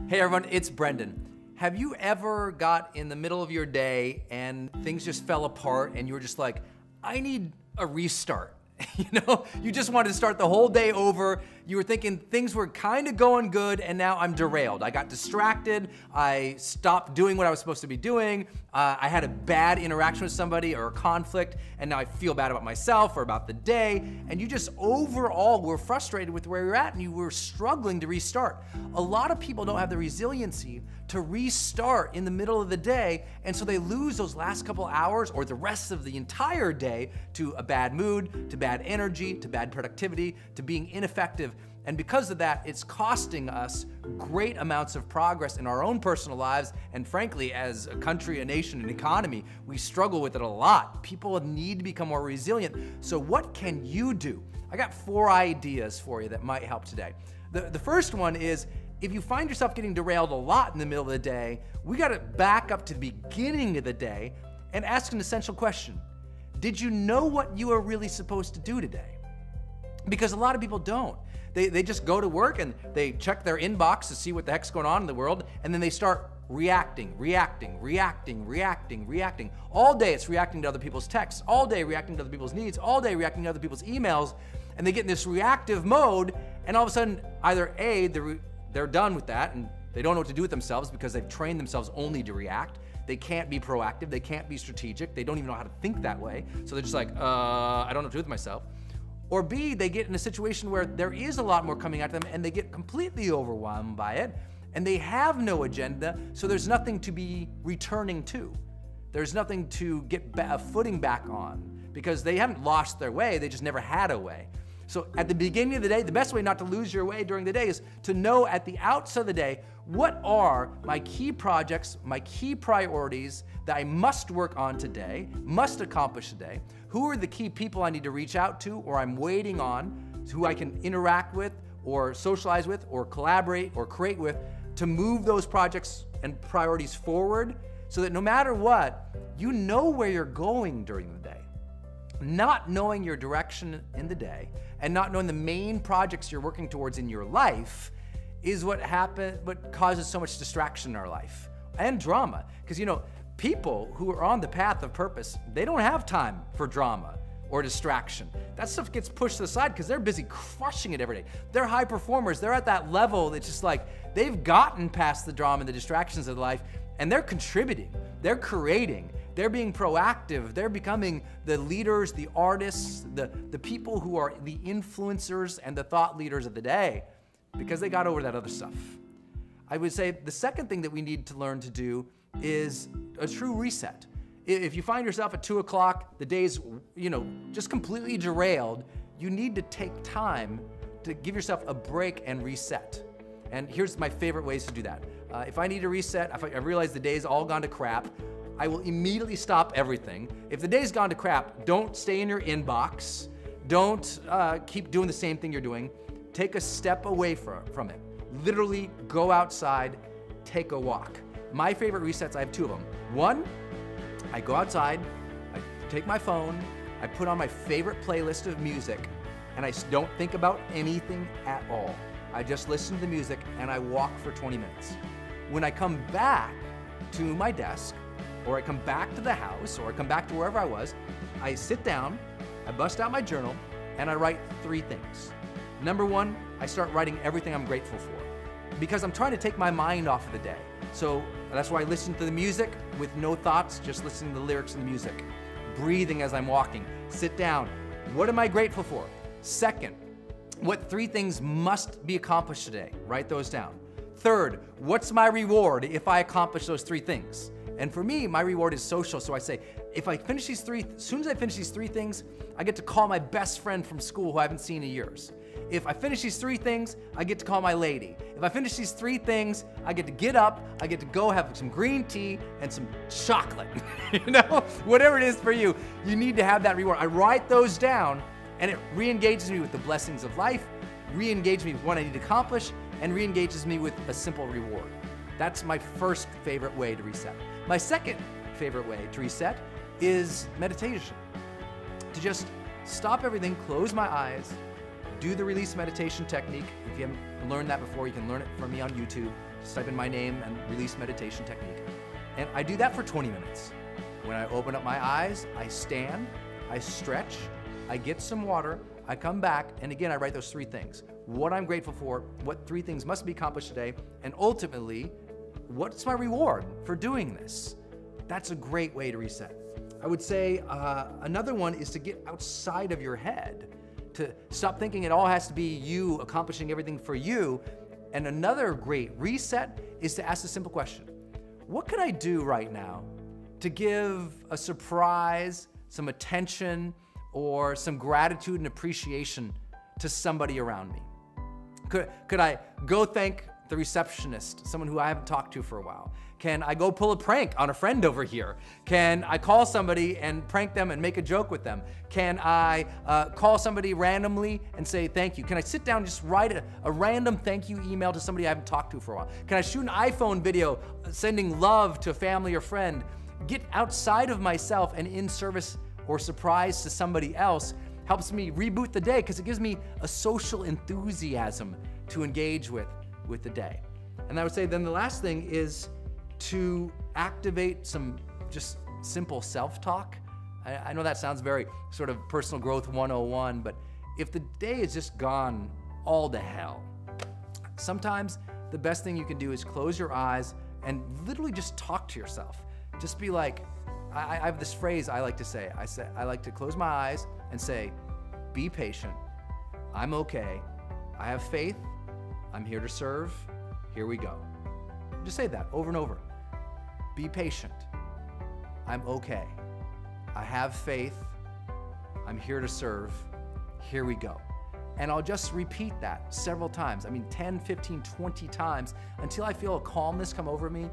Hey everyone, it's Brendan. Have you ever got in the middle of your day and things just fell apart and you were just like, I need a restart? You just wanted to start the whole day over. You were thinking things were kind of going good and now I'm derailed. I got distracted. I stopped doing what I was supposed to be doing. I had a bad interaction with somebody or a conflict and now I feel bad about myself or about the day. And you just overall were frustrated with where you're at and you were struggling to restart. A lot of people don't have the resiliency to restart in the middle of the day, and so they lose those last couple hours or the rest of the entire day to a bad mood, to bad energy, to bad productivity, to being ineffective. And because of that, it's costing us great amounts of progress in our own personal lives, and frankly, as a country, a nation, an economy, we struggle with it a lot. People need to become more resilient. So what can you do? I got 4 ideas for you that might help today. The first one is, if you find yourself getting derailed a lot in the middle of the day, we gotta back up to the beginning of the day and ask an essential question. Did you know what you are really supposed to do today? Because a lot of people don't. They just go to work and they check their inbox to see what the heck's going on in the world, and then they start reacting. All day it's reacting to other people's texts, all day reacting to other people's needs, all day reacting to other people's emails, and they get in this reactive mode, and all of a sudden, either A, they're done with that and they don't know what to do with themselves because they've trained themselves only to react. They can't be proactive, they can't be strategic, they don't even know how to think that way. So they're just like, I don't know what to do with myself. Or B, they get in a situation where there is a lot more coming at them and they get completely overwhelmed by it and they have no agenda, so there's nothing to be returning to. There's nothing to get a footing back on because they haven't lost their way, they just never had a way. So at the beginning of the day, the best way not to lose your way during the day is to know at the outset of the day, what are my key projects, my key priorities that I must work on today, must accomplish today? Who are the key people I need to reach out to or I'm waiting on, who I can interact with or socialize with or collaborate or create with to move those projects and priorities forward so that no matter what, you know where you're going during the day. Not knowing your direction in the day and not knowing the main projects you're working towards in your life is what causes so much distraction in our life and drama. Because people who are on the path of purpose, they don't have time for drama or distraction. That stuff gets pushed aside because they're busy crushing it every day. They're high performers. They're at that level that's just like they've gotten past the drama and the distractions of life and they're contributing, they're creating, they're being proactive, they're becoming the leaders, the artists, the people who are the influencers and the thought leaders of the day because they got over that other stuff. I would say the second thing that we need to learn to do is a true reset. If you find yourself at 2 o'clock, the day's just completely derailed, you need to take time to give yourself a break and reset. And here's my favorite ways to do that. If I need to reset, if I realize the day's all gone to crap, I will immediately stop everything. If the day's gone to crap, don't stay in your inbox. Don't keep doing the same thing you're doing. Take a step away from it. Literally go outside, take a walk. My favorite resets, I have 2 of them. One, I go outside, I take my phone, I put on my favorite playlist of music, and I don't think about anything at all. I just listen to the music and I walk for 20 minutes. When I come back to my desk, or I come back to the house, or I come back to wherever I was, I sit down, I bust out my journal, and I write 3 things. Number 1, I start writing everything I'm grateful for because I'm trying to take my mind off of the day. So that's why I listen to the music with no thoughts, just listening to the lyrics and the music. Breathing as I'm walking. Sit down. What am I grateful for? Second, what 3 things must be accomplished today? Write those down. Third, what's my reward if I accomplish those 3 things? And for me, my reward is social. So I say, if I finish these 3, as soon as I finish these 3 things, I get to call my best friend from school who I haven't seen in years. If I finish these 3 things, I get to call my lady. If I finish these 3 things, I get to get up, I get to go have some green tea and some chocolate. Whatever it is for you, you need to have that reward. I write those down and it re-engages me with the blessings of life, re-engages me with what I need to accomplish, and re-engages me with a simple reward. That's my first favorite way to reset. My second favorite way to reset is meditation. To just stop everything, close my eyes, do the release meditation technique. If you haven't learned that before, you can learn it from me on YouTube. Just type in my name and release meditation technique. And I do that for 20 minutes. When I open up my eyes, I stand, I stretch, I get some water, I come back, and again, I write those 3 things. What I'm grateful for, what 3 things must be accomplished today, and ultimately, what's my reward for doing this? That's a great way to reset. I would say another one is to get outside of your head, to stop thinking it all has to be you accomplishing everything for you. And another great reset is to ask a simple question. What could I do right now to give a surprise, some attention, or some gratitude and appreciation to somebody around me? Could I go thank the receptionist, someone who I haven't talked to for a while? Can I go pull a prank on a friend over here? Can I call somebody and prank them and make a joke with them? Can I call somebody randomly and say thank you? Can I sit down and just write a random thank you email to somebody I haven't talked to for a while? Can I shoot an iPhone video sending love to a family or friend? Get outside of myself and in service or surprise to somebody else helps me reboot the day because it gives me a social enthusiasm to engage with the day. And I would say then the last thing is to activate some just simple self-talk. I know that sounds very sort of personal growth 101, but if the day is just gone all to hell, sometimes the best thing you can do is close your eyes and literally just talk to yourself. Just be like, I have this phrase I like to say. I like to close my eyes and say, be patient, I'm okay, I have faith, I'm here to serve, here we go. Just say that over and over. Be patient, I'm okay, I have faith, I'm here to serve, here we go. And I'll just repeat that several times. I mean, 10, 15, 20 times until I feel a calmness come over me,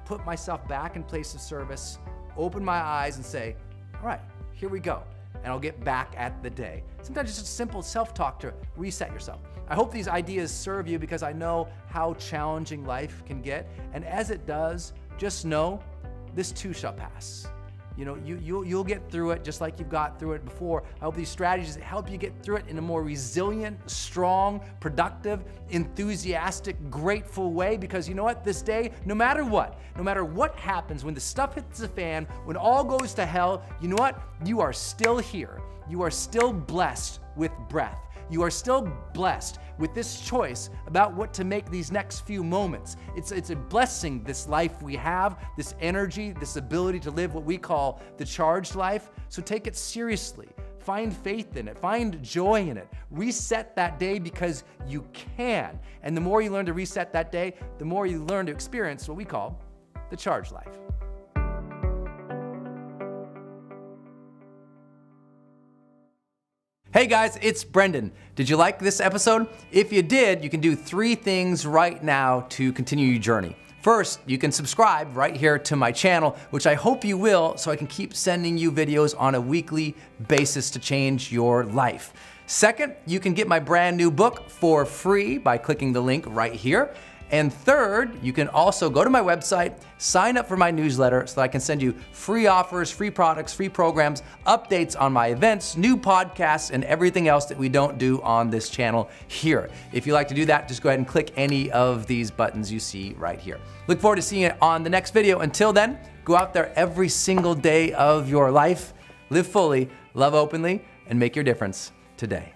put myself back in place of service, open my eyes and say, all right, here we go. And I'll get back at the day. Sometimes it's just simple self-talk to reset yourself. I hope these ideas serve you because I know how challenging life can get. And as it does, just know this too shall pass. You know, you'll get through it just like you've got through it before. I hope these strategies help you get through it in a more resilient, strong, productive, enthusiastic, grateful way because you know what? This day, no matter what happens, when the stuff hits the fan, when all goes to hell, you know what? You are still here. You are still blessed with breath. You are still blessed with this choice about what to make these next few moments. It's a blessing, this life we have, this energy, this ability to live what we call the charged life. So take it seriously. Find faith in it. Find joy in it. Reset that day because you can. And the more you learn to reset that day, the more you learn to experience what we call the charged life. Hey guys, it's Brendan. Did you like this episode? If you did, you can do 3 things right now to continue your journey. First, you can subscribe right here to my channel, which I hope you will, so I can keep sending you videos on a weekly basis to change your life. Second, you can get my brand new book for free by clicking the link right here. And third, you can also go to my website, sign up for my newsletter so that I can send you free offers, free products, free programs, updates on my events, new podcasts, and everything else that we don't do on this channel here. If you'd like to do that, just go ahead and click any of these buttons you see right here. Look forward to seeing you on the next video. Until then, go out there every single day of your life, live fully, love openly, and make your difference today.